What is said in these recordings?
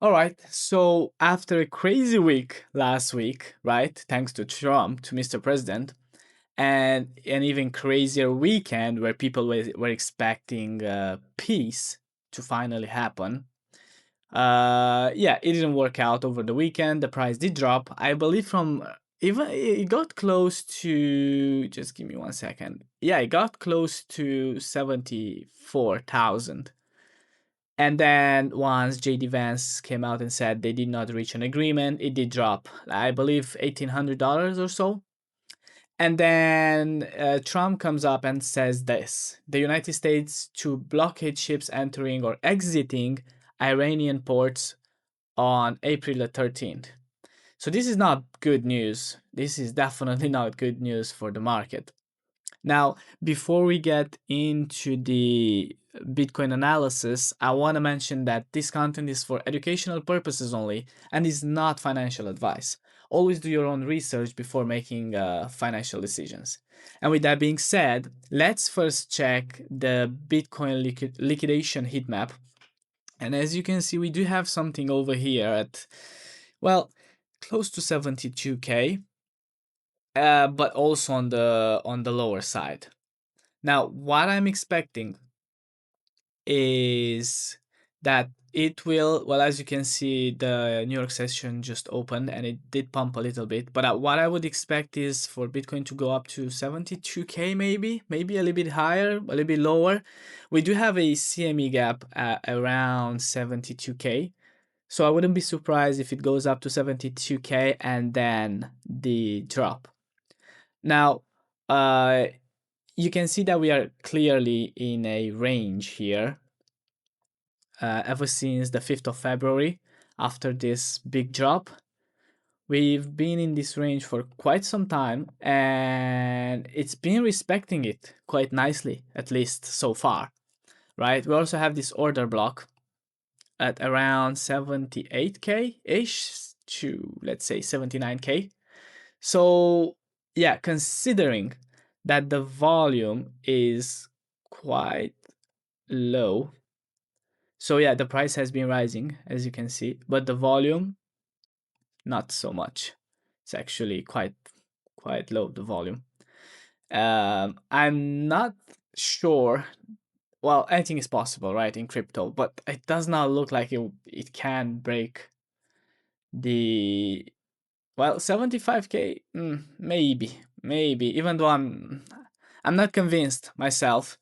All right. So after a crazy week last week, right? Thanks to Trump, to Mr. President, and an even crazier weekend where people were expecting peace to finally happen. Yeah, it didn't work out over the weekend. The price did drop. I believe from even it got close to. Just give me 1 second. Yeah, it got close to 74,000. And then once JD Vance came out and said they did not reach an agreement, it did drop. I believe $1,800 or so. And then Trump comes up and says this: the United States to blockade ships entering or exiting Iranian ports on April the 13th. So this is not good news. This is definitely not good news for the market. Now, before we get into the Bitcoin analysis, I want to mention that this content is for educational purposes only and is not financial advice. Always do your own research before making financial decisions. And with that being said, let's first check the Bitcoin liquidation heat map. And as you can see, we do have something over here at, well, close to 72K, but also on the lower side. Now, what I'm expecting is that it will, well, as you can see, the New York session just opened and it did pump a little bit. But what I would expect is for Bitcoin to go up to 72K, maybe a little bit higher, a little bit lower. We do have a CME gap at around 72K. So I wouldn't be surprised if it goes up to 72K and then the drop. Now, uh, you can see that we are clearly in a range here ever since the 5th of February after this big drop. We've been in this range for quite some time and it's been respecting it quite nicely, at least so far, right? We also have this order block at around 78K ish to, let's say, 79K. So, yeah, considering that the volume is quite low. So yeah, the price has been rising as you can see, but the volume not so much. It's actually quite low, the volume. I'm not sure. Well, anything is possible, right, in crypto, but it does not look like it can break the, well, 75K. Maybe. Even though I'm not convinced myself.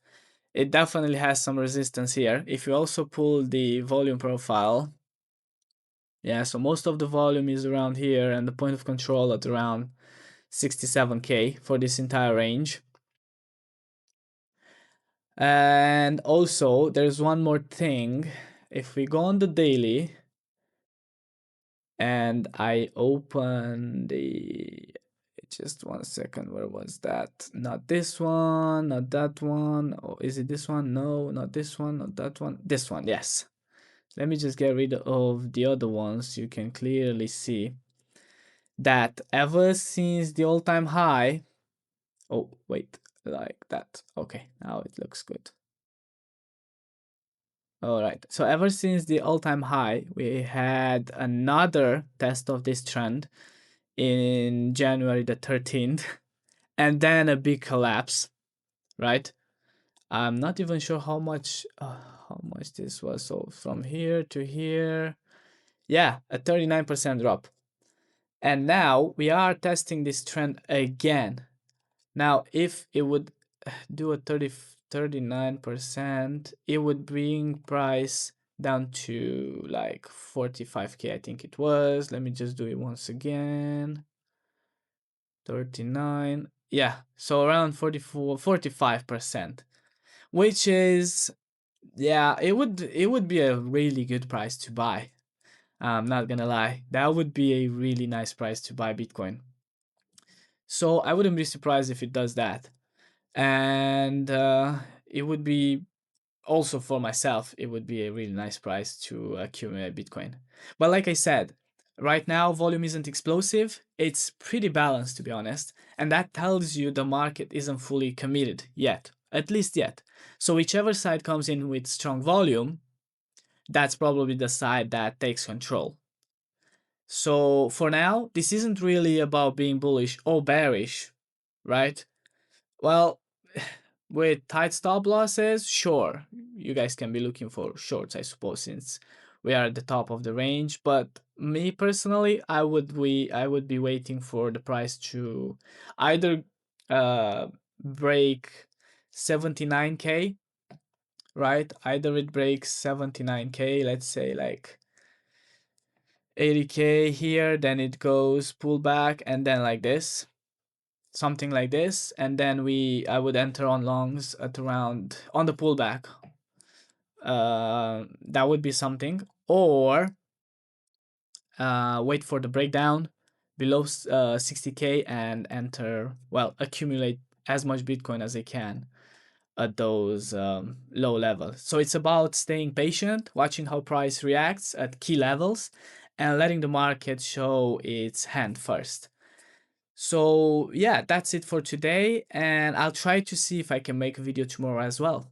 It definitely has some resistance here. If you also pull the volume profile, yeah, so most of the volume is around here and the point of control at around 67K for this entire range. And also, there's one more thing. If we go on the daily and I open the, just 1 second, where was that? Not this one, not that one. Oh, is it this one? No, not this one, not that one. This one, yes. Let me just get rid of the other ones. You can clearly see that ever since the all-time high, oh wait, like that. Okay, now it looks good. All right, so ever since the all-time high, we had another test of this trend in January the 13th, and then a big collapse, right? I'm not even sure how much this was. So from here to here, yeah, a 39% drop. And now we are testing this trend again. Now, if it would do a 39%, it would bring price down to like 45K, I think it was. Let me just do it once again. 39. Yeah, so around 45%, which is, yeah, it would be a really good price to buy. I'm not gonna lie. That would be a really nice price to buy Bitcoin. So I wouldn't be surprised if it does that. And it would be also for myself, it would be a really nice price to accumulate Bitcoin. But like I said, right now, volume isn't explosive. It's pretty balanced, to be honest. And that tells you the market isn't fully committed yet, at least yet. So whichever side comes in with strong volume, that's probably the side that takes control. So for now, this isn't really about being bullish or bearish, right? Well, with tight stop losses, sure, you guys can be looking for shorts, I suppose, since we are at the top of the range. But me personally, I would be waiting for the price to either break 79K, right? Either it breaks 79K, let's say like 80K here, then it goes pull back and then like this, something like this, and then I would enter on longs at around on the pullback. That would be something, or wait for the breakdown below 60K and enter, well, accumulate as much Bitcoin as I can at those low levels. So it's about staying patient, watching how price reacts at key levels, and letting the market show its hand first. So yeah, that's it for today, and I'll try to see if I can make a video tomorrow as well.